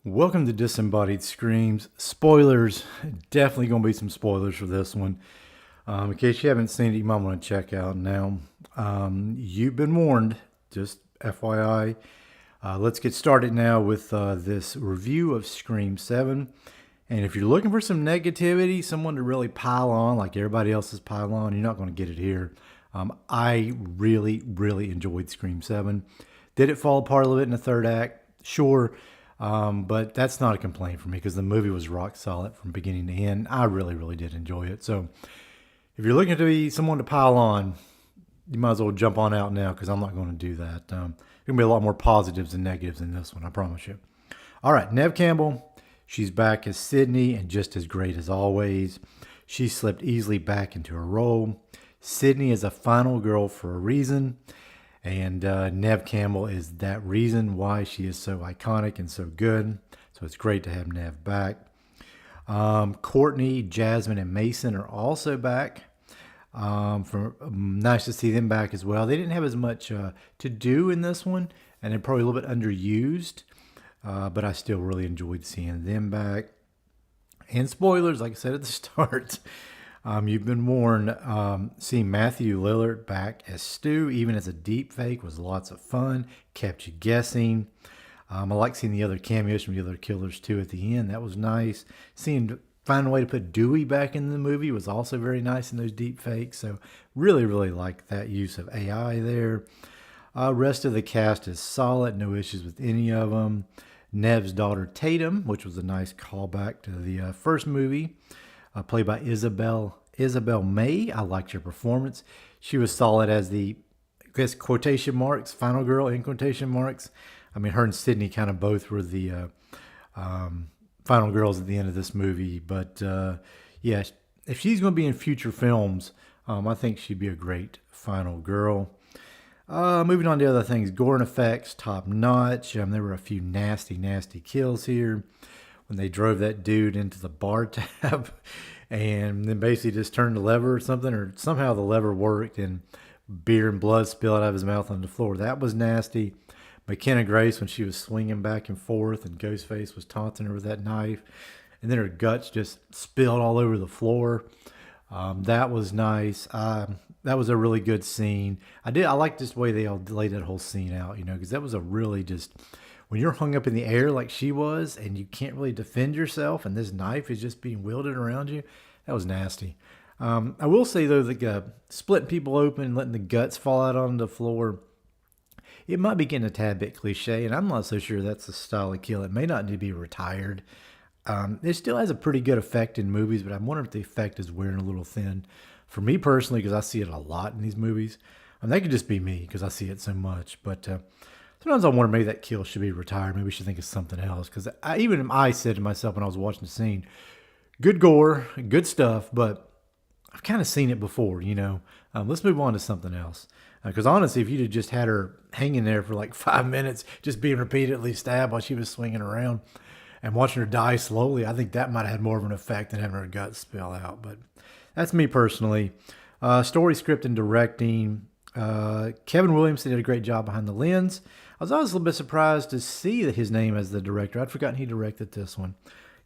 Welcome to Disembodied Screams. Spoilers. Definitely going to be some spoilers for this one. In case you haven't seen it, you might want to check out now. You've been warned. Just FYI. Let's get started now with this review of Scream 7. And if you're looking for some negativity, someone to really pile on like everybody else is piling on, you're not going to get it here. I really, really enjoyed Scream 7. Did it fall apart a little bit in the third act? Sure. But that's not a complaint for me because the movie was rock solid from beginning to end. I really, really did enjoy it. So if you're looking to be someone to pile on, you might as well jump on out now because I'm not going to do that. There's going to be a lot more positives than negatives in this one, I promise you. All right, Neve Campbell, she's back as Sydney and just as great as always. She slipped easily back into her role. Sydney is a final girl for a reason. And Neve Campbell is that reason why she is so iconic and so good. So it's great to have Neve back. Courtney, Jasmine, and Mason are also back. Nice to see them back as well. They didn't have as much to do in this one, and they're probably a little bit underused. But I still really enjoyed seeing them back. And spoilers, like I said at the start. You've been warned. Seeing Matthew Lillard back as Stu, even as a deep fake, was lots of fun. Kept you guessing. I like seeing the other cameos from the other killers too at the end. That was nice. Find a way to put Dewey back in the movie was also very nice in those deep fakes. So really, really like that use of AI there. Rest of the cast is solid. No issues with any of them. Nev's daughter Tatum, which was a nice callback to the first movie. Played by Isabel May. I liked her performance. She was solid as the, I guess, quotation marks, final girl in quotation marks. I mean, her and Sydney kind of both were the final girls at the end of this movie. But yeah, if she's going to be in future films, I think she'd be a great final girl. Moving on to other things, gore and effects, top notch. There were a few nasty, nasty kills here. When they drove that dude into the bar tab and then basically just turned the lever or something, or somehow the lever worked and beer and blood spilled out of his mouth on the floor. That was nasty. McKenna Grace, when she was swinging back and forth and Ghostface was taunting her with that knife, and then her guts just spilled all over the floor. That was nice. That was a really good scene. I like just the way they all laid that whole scene out, because that was a really just, when you're hung up in the air like she was and you can't really defend yourself and this knife is just being wielded around you, that was nasty. I will say, though, the splitting people open, letting the guts fall out on the floor, it might be getting a tad bit cliche, and I'm not so sure that's the style of kill. It may not need to be retired. It still has a pretty good effect in movies, but I'm wondering if the effect is wearing a little thin. For me personally, because I see it a lot in these movies, and that could just be me because I see it so much, but sometimes I wonder maybe that kill should be retired. Maybe we should think of something else. Because even I said to myself when I was watching the scene, good gore, good stuff, but I've kind of seen it before, Let's move on to something else. Because honestly, if you'd have just had her hanging there for like 5 minutes, just being repeatedly stabbed while she was swinging around and watching her die slowly, I think that might have had more of an effect than having her guts spill out. But that's me personally. Story, script, and directing. Kevin Williamson did a great job behind the lens. I was always a little bit surprised to see that his name as the director. I'd forgotten he directed this one.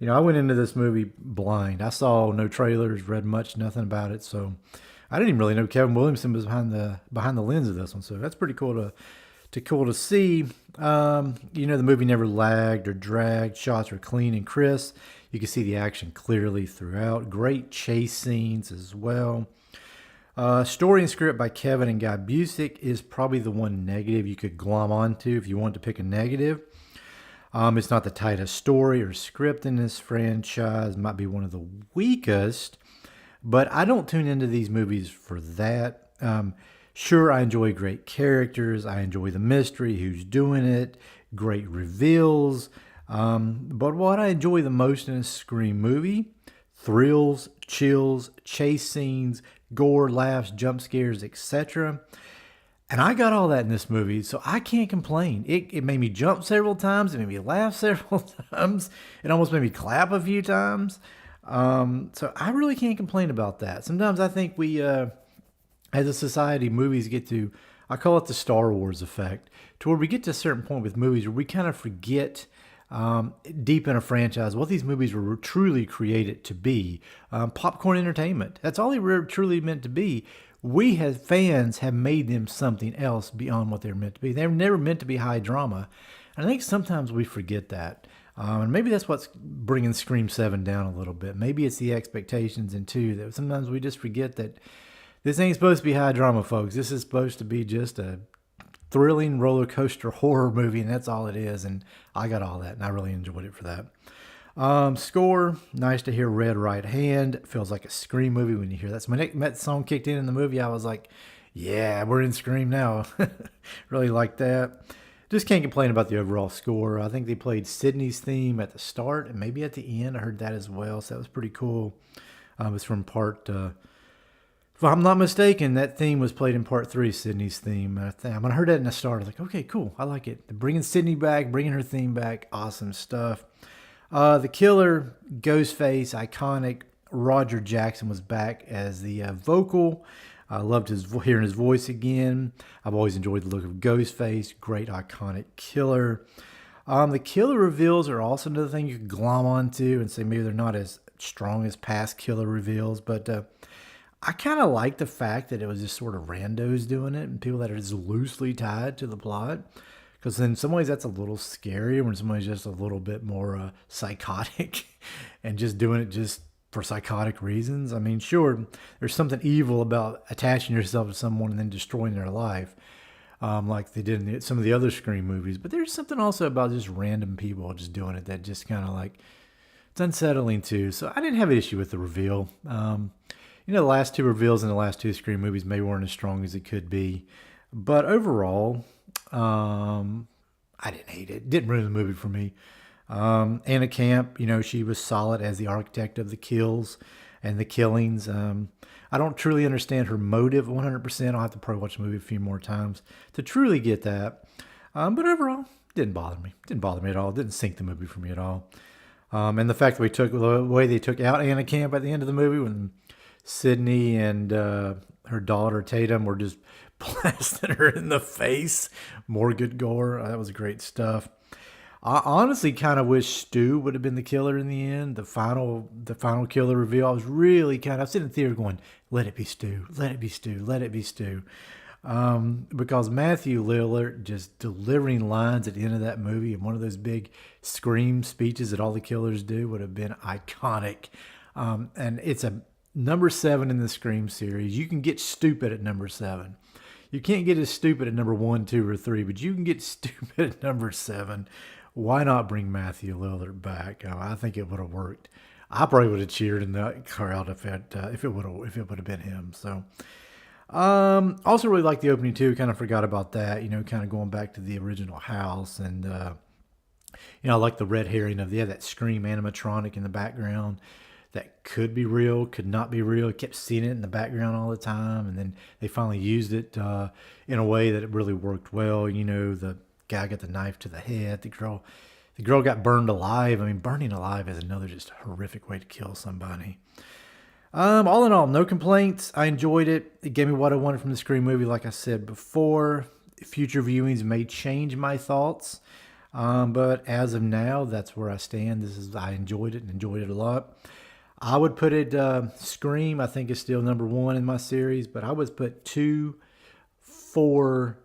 I went into this movie blind. I saw no trailers, read nothing about it, so I didn't even really know Kevin Williamson was behind the lens of this one. So that's pretty cool to see. The movie never lagged or dragged. Shots were clean and crisp. You can see the action clearly throughout. Great chase scenes as well. Story and script by Kevin and Guy Busick is probably the one negative you could glom onto if you wanted to pick a negative. It's not the tightest story or script in this franchise. Might be one of the weakest, but I don't tune into these movies for that. Sure, I enjoy great characters. I enjoy the mystery, who's doing it, great reveals. But what I enjoy the most in a Scream movie, thrills, chills, chase scenes, gore, laughs, jump scares, etc. And I got all that in this movie, so I can't complain. It made me jump several times. It made me laugh several times. It almost made me clap a few times. So I really can't complain about that. Sometimes I think we, as a society, movies get to, I call it the Star Wars effect, to where we get to a certain point with movies where we kind of forget deep in a franchise, what these movies were truly created to be. Popcorn entertainment. That's all they were truly meant to be. We as fans have made them something else beyond what they were meant to be. They were never meant to be high drama. And I think sometimes we forget that. And maybe that's what's bringing Scream 7 down a little bit. Maybe it's the expectations, and two, that sometimes we just forget that this ain't supposed to be high drama, folks. This is supposed to be just a thrilling roller coaster horror movie, and that's all it is. And I got all that, and I really enjoyed it for that. Score, nice to hear Red Right Hand. Feels like a Scream movie when you hear that. So when that song kicked in the movie, I was like, yeah, we're in Scream now. Really like that. Just can't complain about the overall score. I think they played Sydney's theme at the start and maybe at the end. I heard that as well, so that was pretty cool. It's from part, if I'm not mistaken, that theme was played in part 3, Sydney's theme. When I heard that in the start, I was like, okay, cool, I like it. Bringing Sydney back, bringing her theme back, awesome stuff. The killer, Ghostface, iconic. Roger Jackson was back as the vocal. I loved hearing his voice again. I've always enjoyed the look of Ghostface. Great, iconic killer. The killer reveals are also another thing you can glom onto and say maybe they're not as strong as past killer reveals, but I kind of like the fact that it was just sort of randos doing it and people that are just loosely tied to the plot. Because in some ways that's a little scary when somebody's just a little bit more psychotic and just doing it just for psychotic reasons. I mean, sure, there's something evil about attaching yourself to someone and then destroying their life, like they did in some of the other Scream movies. But there's something also about just random people just doing it that just kind of like, it's unsettling too. So I didn't have an issue with the reveal. The last two reveals in the last two Scream movies maybe weren't as strong as it could be. But overall, I didn't hate it. It didn't ruin the movie for me. Anna Camp, she was solid as the architect of the kills and the killings. I don't truly understand her motive 100%. I'll have to probably watch the movie a few more times to truly get that. But overall, didn't bother me. Didn't bother me at all. Didn't sink the movie for me at all. And the fact that the way they took out Anna Camp at the end of the movie when Sydney and her daughter Tatum were just blasting her in the face. More good gore. That was great stuff. I honestly kind of wish Stu would have been the killer in the end. The final killer reveal. I was really I was sitting in the theater going, let it be Stu. Let it be Stu. Let it be Stu. Because Matthew Lillard just delivering lines at the end of that movie and one of those big scream speeches that all the killers do would have been iconic. And it's a number 7 in the Scream series. You can get stupid at number 7. You can't get as stupid at number 1, 2, or 3, but you can get stupid at number 7. Why not bring Matthew Lillard back? I think it would have worked. I probably would have cheered in the crowd if it would have been him. So, also really liked the opening too. Kind of forgot about that. Kind of going back to the original house, and I like the red herring of that Scream animatronic in the background. That could be real, could not be real. I kept seeing it in the background all the time, and then they finally used it in a way that it really worked well. The guy got the knife to the head. The girl got burned alive. I mean, burning alive is another just horrific way to kill somebody. All in all, no complaints. I enjoyed it. It gave me what I wanted from the Scream movie. Like I said before, future viewings may change my thoughts, but as of now, that's where I stand. I enjoyed it and enjoyed it a lot. I would put it, Scream, I think is still number 1 in my series, but I would put 2, 4,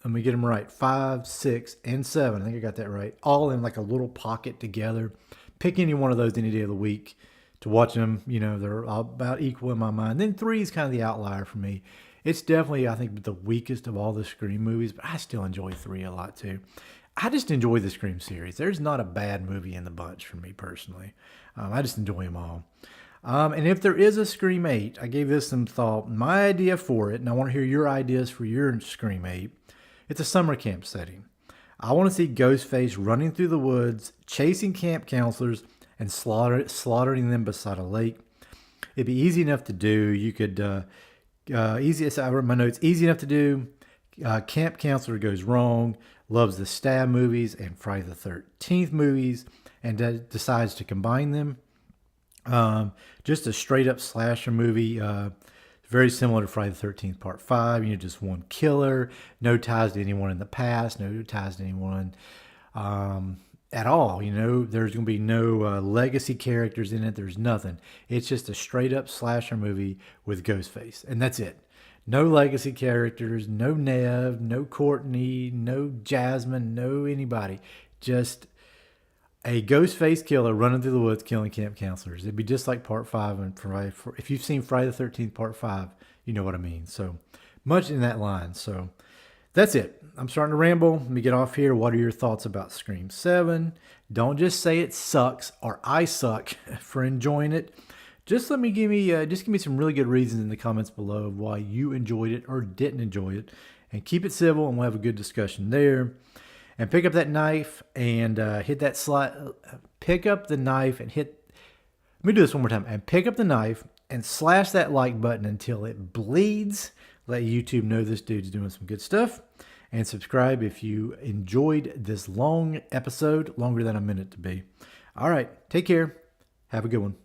let me get them right, 5, 6, and 7. I think I got that right. All in like a little pocket together. Pick any one of those any day of the week to watch them. They're all about equal in my mind. Then 3 is kind of the outlier for me. It's definitely, I think, the weakest of all the Scream movies, but I still enjoy 3 a lot too. I just enjoy the Scream series. There's not a bad movie in the bunch for me personally. I just enjoy them all. And if there is a Scream 8, I gave this some thought. My idea for it, and I want to hear your ideas for your Scream 8, it's a summer camp setting. I want to see Ghostface running through the woods, chasing camp counselors, and slaughtering them beside a lake. It'd be easy enough to do. You could, so I wrote my notes, easy enough to do. Camp counselor goes wrong, loves the Stab movies and Friday the 13th movies, and decides to combine them. Just a straight up slasher movie, very similar to Friday the 13th Part 5. Just one killer, no ties to anyone in the past, no ties to anyone at all. You know, there's going to be no legacy characters in it. There's nothing. It's just a straight up slasher movie with Ghostface, and that's it. No legacy characters, no Nev, no Courtney, no Jasmine, no anybody. Just a Ghostface killer running through the woods killing camp counselors. It'd be just like Part 5 and Friday. If you've seen Friday the 13th Part 5, you know what I mean. So much in that line. So that's it. I'm starting to ramble. Let me get off here. What are your thoughts about Scream 7? Don't just say it sucks or I suck for enjoying it. Just give me some really good reasons in the comments below of why you enjoyed it or didn't enjoy it, and keep it civil, and we'll have a good discussion there. And pick up that knife and hit that slide. Pick up the knife and hit. Let me do this one more time. And pick up the knife and slash that like button until it bleeds. Let YouTube know this dude's doing some good stuff. And subscribe if you enjoyed this long episode, longer than I meant it to be. All right, take care. Have a good one.